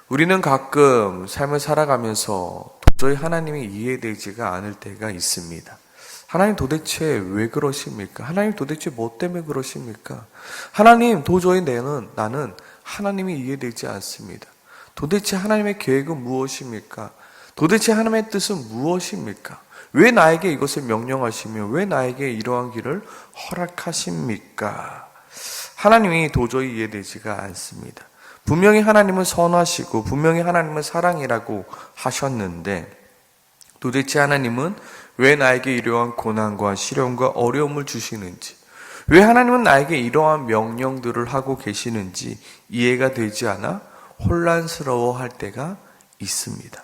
우리는 가끔 삶을 살아가면서 도저히 하나님이 이해되지가 않을 때가 있습니다. 하나님 도대체 왜 그러십니까? 하나님 도대체 뭐 때문에 그러십니까? 하나님 도저히 나는 하나님이 이해되지 않습니다. 도대체 하나님의 계획은 무엇입니까? 도대체 하나님의 뜻은 무엇입니까? 왜 나에게 이것을 명령하시며 왜 나에게 이러한 길을 허락하십니까? 하나님이 도저히 이해되지가 않습니다. 분명히 하나님은 선하시고 분명히 하나님은 사랑이라고 하셨는데 도대체 하나님은 왜 나에게 이러한 고난과 시련과 어려움을 주시는지, 왜 하나님은 나에게 이러한 명령들을 하고 계시는지 이해가 되지 않아 혼란스러워할 때가 있습니다.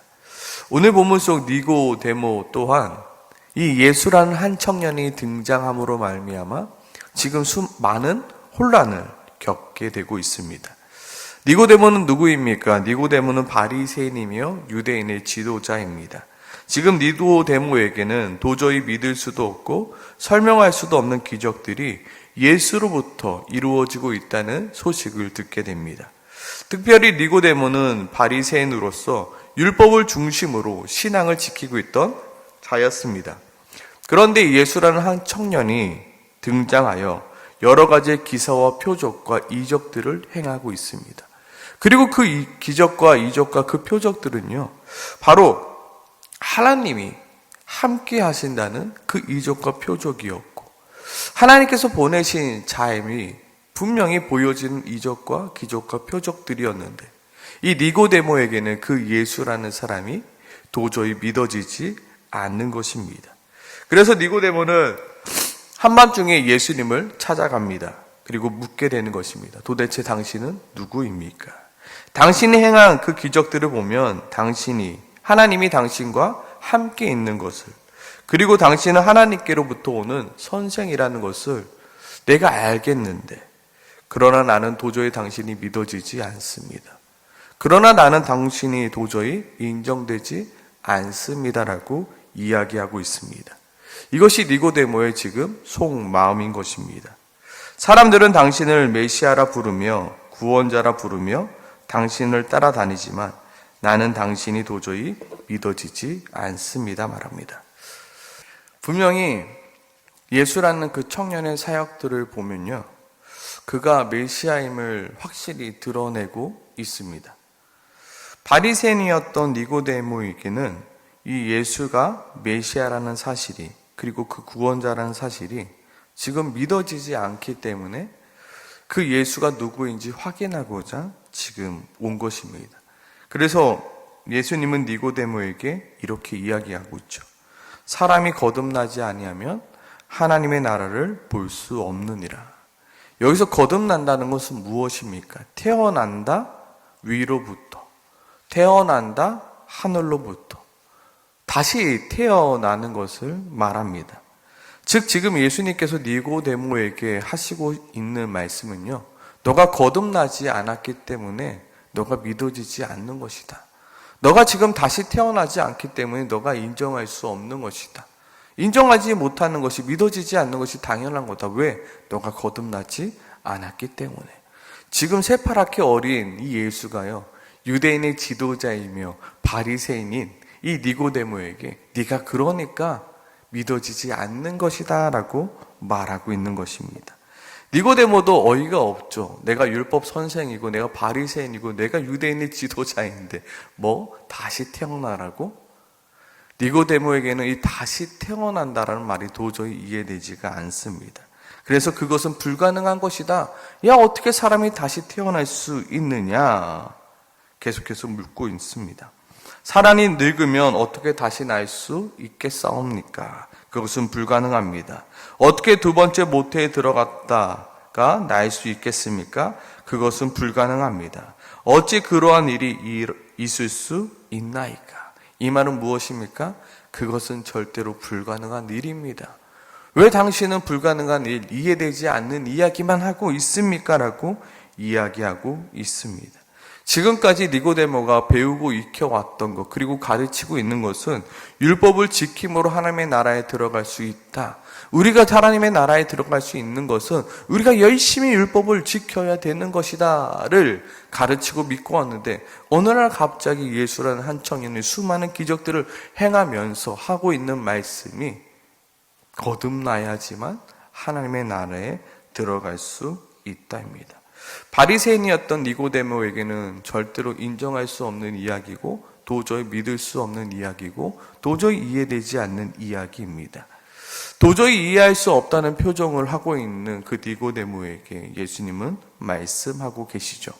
오늘 본문 속 니고데모 또한 이 예수라는 한 청년이 등장함으로 말미암아 지금 많은 혼란을 겪게 되고 있습니다. 니고데모는 누구입니까? 니고데모는 바리새인이며 유대인의 지도자입니다. 지금 니고데모에게는 도저히 믿을 수도 없고 설명할 수도 없는 기적들이 예수로부터 이루어지고 있다는 소식을 듣게 됩니다. 특별히 니고데모는 바리새인으로서 율법을 중심으로 신앙을 지키고 있던 자였습니다. 그런데 예수라는 한 청년이 등장하여 여러 가지의 기사와 표적과 이적들을 행하고 있습니다. 그리고 그 기적과 이적과 그 표적들은요, 바로 하나님이 함께 하신다는 그 이적과 표적이었고, 하나님께서 보내신 자임이 분명히 보여지는 이적과 기적과 표적들이었는데, 이 니고데모에게는 그 예수라는 사람이 도저히 믿어지지 않는 것입니다. 그래서 니고데모는 한밤중에 예수님을 찾아갑니다. 그리고 묻게 되는 것입니다. 도대체 당신은 누구입니까? 당신이 행한 그 기적들을 보면 하나님이 당신과 함께 있는 것을, 그리고 당신은 하나님께로부터 오는 선생이라는 것을 내가 알겠는데, 그러나 나는 도저히 당신이 믿어지지 않습니다. 그러나 나는 당신이 도저히 인정되지 않습니다라고 이야기하고 있습니다. 이것이 니고데모의 지금 속마음인 것입니다. 사람들은 당신을 메시아라 부르며 구원자라 부르며 당신을 따라다니지만 나는 당신이 도저히 믿어지지 않습니다 말합니다. 분명히 예수라는 그 청년의 사역들을 보면요, 그가 메시아임을 확실히 드러내고 있습니다. 바리새인이었던 니고데모에게는 이 예수가 메시아라는 사실이, 그리고 그 구원자라는 사실이 지금 믿어지지 않기 때문에 그 예수가 누구인지 확인하고자 지금 온 것입니다. 그래서 예수님은 니고데모에게 이렇게 이야기하고 있죠. 사람이 거듭나지 아니하면 하나님의 나라를 볼 수 없느니라. 여기서 거듭난다는 것은 무엇입니까? 태어난다 위로부터, 태어난다 하늘로부터, 다시 태어나는 것을 말합니다. 즉 지금 예수님께서 니고데모에게 하시고 있는 말씀은요, 너가 거듭나지 않았기 때문에 너가 믿어지지 않는 것이다. 너가 지금 다시 태어나지 않기 때문에 너가 인정할 수 없는 것이다. 인정하지 못하는 것이, 믿어지지 않는 것이 당연한 거다. 왜? 너가 거듭나지 않았기 때문에. 지금 새파랗게 어린 이 예수가요, 유대인의 지도자이며 바리새인인 이 니고데모에게 네가 그러니까 믿어지지 않는 것이다 라고 말하고 있는 것입니다. 니고데모도 어이가 없죠. 내가 율법 선생이고 내가 바리새인이고 내가 유대인의 지도자인데 뭐 다시 태어나라고? 니고데모에게는 이 다시 태어난다라는 말이 도저히 이해되지가 않습니다. 그래서 그것은 불가능한 것이다. 야, 어떻게 사람이 다시 태어날 수 있느냐? 계속해서 묻고 있습니다. 사람이 늙으면 어떻게 다시 날 수 있겠사옵니까? 그것은 불가능합니다. 어떻게 두 번째 모태에 들어갔다가 날 수 있겠습니까? 그것은 불가능합니다. 어찌 그러한 일이 있을 수 있나이까? 이 말은 무엇입니까? 그것은 절대로 불가능한 일입니다. 왜 당신은 불가능한 일, 이해되지 않는 이야기만 하고 있습니까? 라고 이야기하고 있습니다. 지금까지 니고데모가 배우고 익혀왔던 것, 그리고 가르치고 있는 것은 율법을 지킴으로 하나님의 나라에 들어갈 수 있다. 우리가 하나님의 나라에 들어갈 수 있는 것은 우리가 열심히 율법을 지켜야 되는 것이다를 가르치고 믿고 왔는데, 어느 날 갑자기 예수라는 한 청년이 수많은 기적들을 행하면서 하고 있는 말씀이 거듭나야지만 하나님의 나라에 들어갈 수 있다입니다. 바리새인이었던 니고데모에게는 절대로 인정할 수 없는 이야기고, 도저히 믿을 수 없는 이야기고, 도저히 이해되지 않는 이야기입니다. 도저히 이해할 수 없다는 표정을 하고 있는 그 니고데모에게 예수님은 말씀하고 계시죠.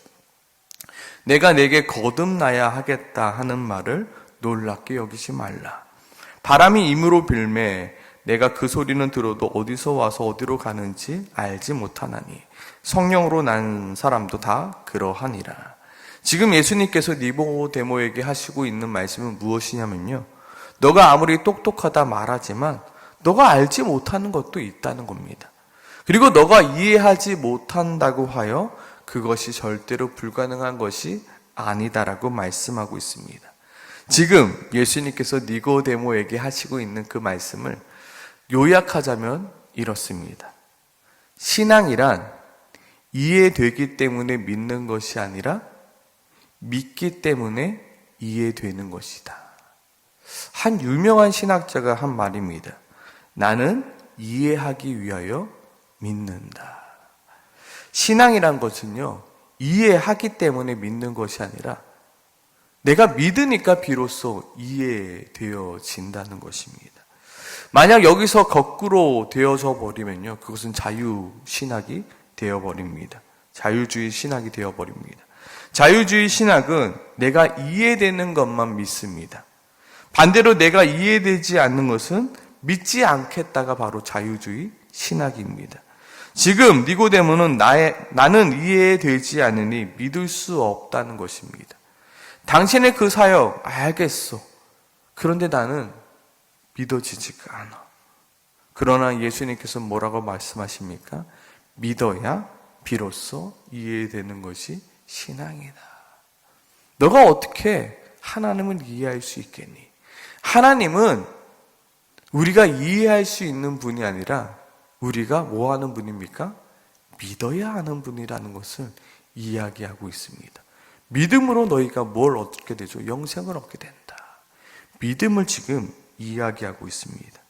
내가 내게 거듭나야 하겠다 하는 말을 놀랍게 여기지 말라. 바람이 임으로 빌매 내가 그 소리는 들어도 어디서 와서 어디로 가는지 알지 못하나니 성령으로 난 사람도 다 그러하니라. 지금 예수님께서 니고데모에게 하시고 있는 말씀은 무엇이냐면요, 너가 아무리 똑똑하다 말하지만 너가 알지 못하는 것도 있다는 겁니다. 그리고 너가 이해하지 못한다고 하여 그것이 절대로 불가능한 것이 아니다라고 말씀하고 있습니다. 지금 예수님께서 니고데모에게 하시고 있는 그 말씀을 요약하자면 이렇습니다. 신앙이란 이해되기 때문에 믿는 것이 아니라 믿기 때문에 이해되는 것이다. 한 유명한 신학자가 한 말입니다. 나는 이해하기 위하여 믿는다. 신앙이란 것은요, 이해하기 때문에 믿는 것이 아니라 내가 믿으니까 비로소 이해되어진다는 것입니다. 만약 여기서 거꾸로 되어져 버리면요, 그것은 자유신학이 되어버립니다. 자유주의 신학이 되어버립니다. 자유주의 신학은 내가 이해되는 것만 믿습니다. 반대로 내가 이해되지 않는 것은 믿지 않겠다가 바로 자유주의 신학입니다. 지금 니고데모는 나는 이해되지 않으니 믿을 수 없다는 것입니다. 당신의 그 사역 알겠어. 그런데 나는 믿어지지가 않아. 그러나 예수님께서 뭐라고 말씀하십니까? 믿어야 비로소 이해되는 것이 신앙이다. 너가 어떻게 하나님을 이해할 수 있겠니? 하나님은 우리가 이해할 수 있는 분이 아니라 우리가 뭐 하는 분입니까? 믿어야 하는 분이라는 것을 이야기하고 있습니다. 믿음으로 너희가 뭘 얻게 되죠? 영생을 얻게 된다. 믿음을 지금 이야기하고 있습니다.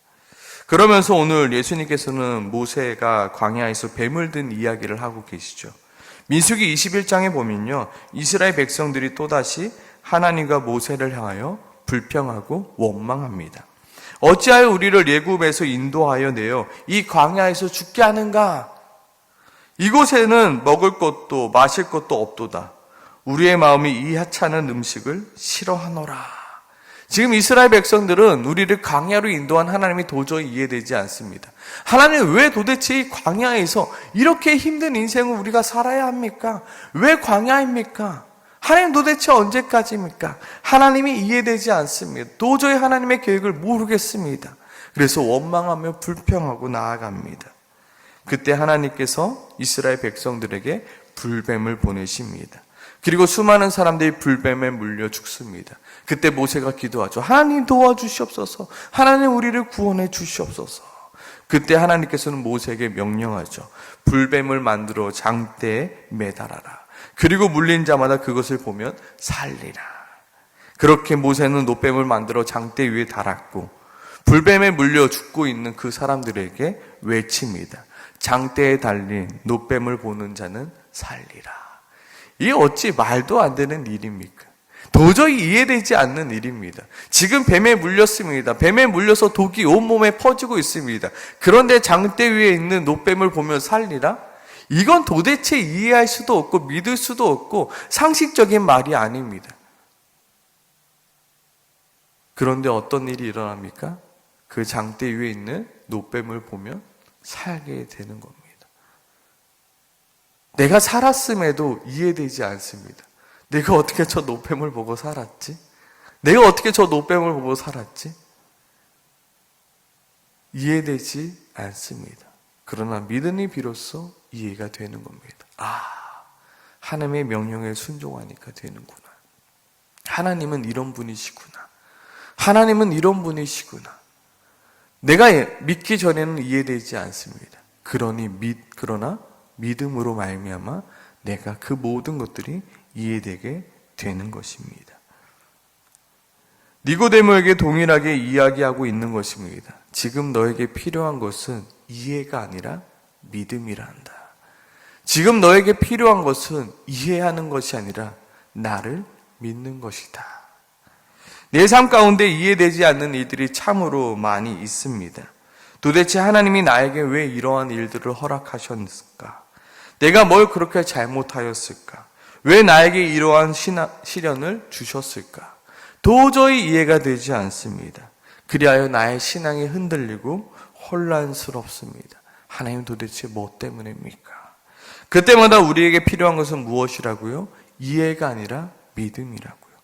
그러면서 오늘 예수님께서는 모세가 광야에서 뱀을 든 이야기를 하고 계시죠. 민수기 21장에 보면요, 이스라엘 백성들이 또다시 하나님과 모세를 향하여 불평하고 원망합니다. 어찌하여 우리를 애굽에서 인도하여 내어 이 광야에서 죽게 하는가? 이곳에는 먹을 것도 마실 것도 없도다. 우리의 마음이 이 하찮은 음식을 싫어하노라. 지금 이스라엘 백성들은 우리를 광야로 인도한 하나님이 도저히 이해되지 않습니다. 하나님, 왜 도대체 이 광야에서 이렇게 힘든 인생을 우리가 살아야 합니까? 왜 광야입니까? 하나님 도대체 언제까지입니까? 하나님이 이해되지 않습니다. 도저히 하나님의 계획을 모르겠습니다. 그래서 원망하며 불평하고 나아갑니다. 그때 하나님께서 이스라엘 백성들에게 불뱀을 보내십니다. 그리고 수많은 사람들이 불뱀에 물려 죽습니다. 그때 모세가 기도하죠. 하나님 도와주시옵소서. 하나님 우리를 구원해 주시옵소서. 그때 하나님께서는 모세에게 명령하죠. 불뱀을 만들어 장대에 매달아라. 그리고 물린 자마다 그것을 보면 살리라. 그렇게 모세는 노뱀을 만들어 장대 위에 달았고, 불뱀에 물려 죽고 있는 그 사람들에게 외칩니다. 장대에 달린 노뱀을 보는 자는 살리라. 이게 어찌 말도 안 되는 일입니까? 도저히 이해되지 않는 일입니다. 지금 뱀에 물렸습니다. 뱀에 물려서 독이 온몸에 퍼지고 있습니다. 그런데 장대 위에 있는 노뱀을 보면 살리라? 이건 도대체 이해할 수도 없고 믿을 수도 없고 상식적인 말이 아닙니다. 그런데 어떤 일이 일어납니까? 그 장대 위에 있는 노뱀을 보면 살게 되는 겁니다. 내가 살았음에도 이해되지 않습니다. 내가 어떻게 저 노뱀을 보고 살았지? 내가 어떻게 저 노뱀을 보고 살았지? 이해되지 않습니다. 그러나 믿으니 비로소 이해가 되는 겁니다. 하나님의 명령에 순종하니까 되는구나. 하나님은 이런 분이시구나. 하나님은 이런 분이시구나. 내가 믿기 전에는 이해되지 않습니다. 그러나 믿음으로 말미암아 내가 그 모든 것들이 이해되게 되는 것입니다. 니고데모에게 동일하게 이야기하고 있는 것입니다. 지금 너에게 필요한 것은 이해가 아니라 믿음이라 한다. 지금 너에게 필요한 것은 이해하는 것이 아니라 나를 믿는 것이다. 내 삶 가운데 이해되지 않는 일들이 참으로 많이 있습니다. 도대체 하나님이 나에게 왜 이러한 일들을 허락하셨을까? 내가 뭘 그렇게 잘못하였을까? 왜 나에게 이러한 시련을 주셨을까? 도저히 이해가 되지 않습니다. 그리하여 나의 신앙이 흔들리고 혼란스럽습니다. 하나님 도대체 뭐 때문입니까? 그때마다 우리에게 필요한 것은 무엇이라고요? 이해가 아니라 믿음이라고요.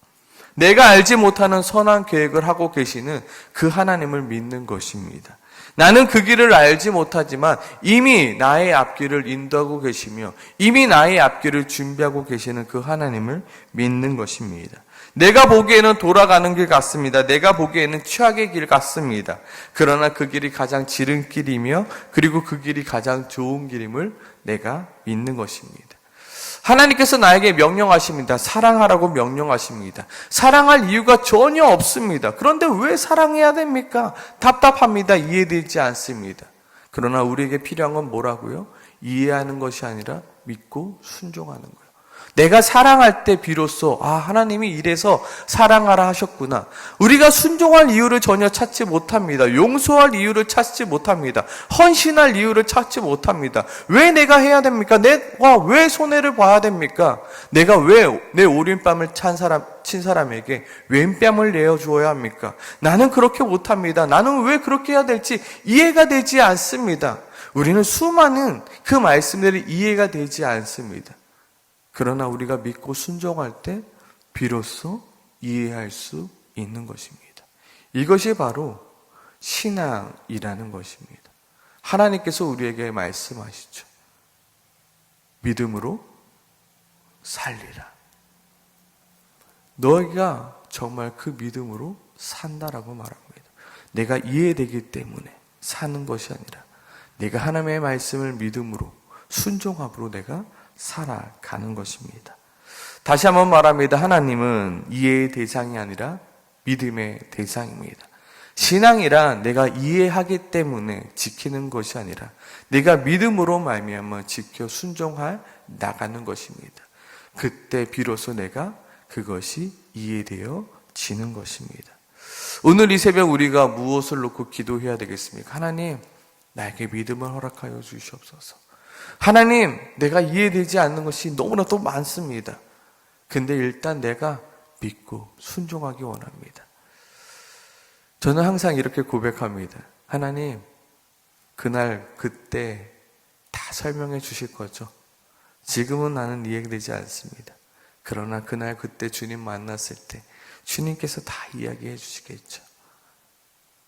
내가 알지 못하는 선한 계획을 하고 계시는 그 하나님을 믿는 것입니다. 나는 그 길을 알지 못하지만 이미 나의 앞길을 인도하고 계시며 이미 나의 앞길을 준비하고 계시는 그 하나님을 믿는 것입니다. 내가 보기에는 돌아가는 길 같습니다. 내가 보기에는 최악의 길 같습니다. 그러나 그 길이 가장 지름길이며 그리고 그 길이 가장 좋은 길임을 내가 믿는 것입니다. 하나님께서 나에게 명령하십니다. 사랑하라고 명령하십니다. 사랑할 이유가 전혀 없습니다. 그런데 왜 사랑해야 됩니까? 답답합니다. 이해되지 않습니다. 그러나 우리에게 필요한 건 뭐라고요? 이해하는 것이 아니라 믿고 순종하는 거예요. 내가 사랑할 때 비로소 하나님이 이래서 사랑하라 하셨구나. 우리가 순종할 이유를 전혀 찾지 못합니다. 용서할 이유를 찾지 못합니다. 헌신할 이유를 찾지 못합니다. 왜 내가 해야 됩니까? 내가 왜 손해를 봐야 됩니까? 내가 왜 내 오른뺨을 친 사람에게 왼뺨을 내어주어야 합니까? 나는 그렇게 못합니다. 나는 왜 그렇게 해야 될지 이해가 되지 않습니다. 우리는 수많은 그 말씀들이 이해가 되지 않습니다. 그러나 우리가 믿고 순종할 때 비로소 이해할 수 있는 것입니다. 이것이 바로 신앙이라는 것입니다. 하나님께서 우리에게 말씀하시죠. 믿음으로 살리라. 너희가 정말 그 믿음으로 산다라고 말합니다. 내가 이해되기 때문에 사는 것이 아니라 내가 하나님의 말씀을 믿음으로 순종함으로 내가 살아가는 것입니다. 다시 한번 말합니다. 하나님은 이해의 대상이 아니라 믿음의 대상입니다. 신앙이란 내가 이해하기 때문에 지키는 것이 아니라 내가 믿음으로 말미암아 지켜 순종해 나가는 것입니다. 그때 비로소 내가 그것이 이해되어지는 것입니다. 오늘 이 새벽 우리가 무엇을 놓고 기도해야 되겠습니까? 하나님, 나에게 믿음을 허락하여 주시옵소서. 하나님, 내가 이해되지 않는 것이 너무나도 많습니다. 근데 일단 내가 믿고 순종하기 원합니다. 저는 항상 이렇게 고백합니다. 하나님, 그날 그때 다 설명해 주실 거죠. 지금은 나는 이해되지 않습니다. 그러나 그날 그때 주님 만났을 때 주님께서 다 이야기해 주시겠죠.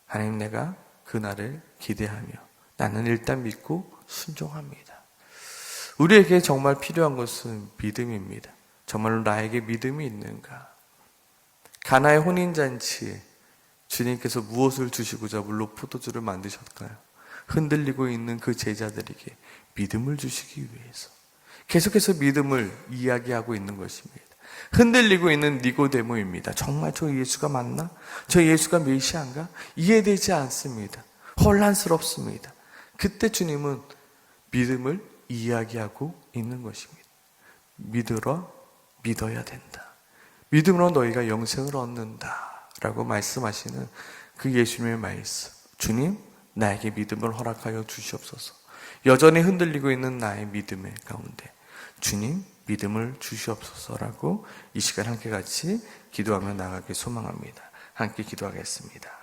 하나님, 내가 그날을 기대하며 나는 일단 믿고 순종합니다. 우리에게 정말 필요한 것은 믿음입니다. 정말로 나에게 믿음이 있는가? 가나의 혼인잔치에 주님께서 무엇을 주시고자 물로 포도주를 만드셨을까요? 흔들리고 있는 그 제자들에게 믿음을 주시기 위해서 계속해서 믿음을 이야기하고 있는 것입니다. 흔들리고 있는 니고데모입니다. 정말 저 예수가 맞나? 저 예수가 메시아인가? 이해되지 않습니다. 혼란스럽습니다. 그때 주님은 믿음을 이야기하고 있는 것입니다. 믿어야 된다. 믿음으로 너희가 영생을 얻는다 라고 말씀하시는 그 예수님의 말씀. 주님, 나에게 믿음을 허락하여 주시옵소서. 여전히 흔들리고 있는 나의 믿음의 가운데 주님, 믿음을 주시옵소서라고 이 시간 함께 같이 기도하며 나가길 소망합니다. 함께 기도하겠습니다.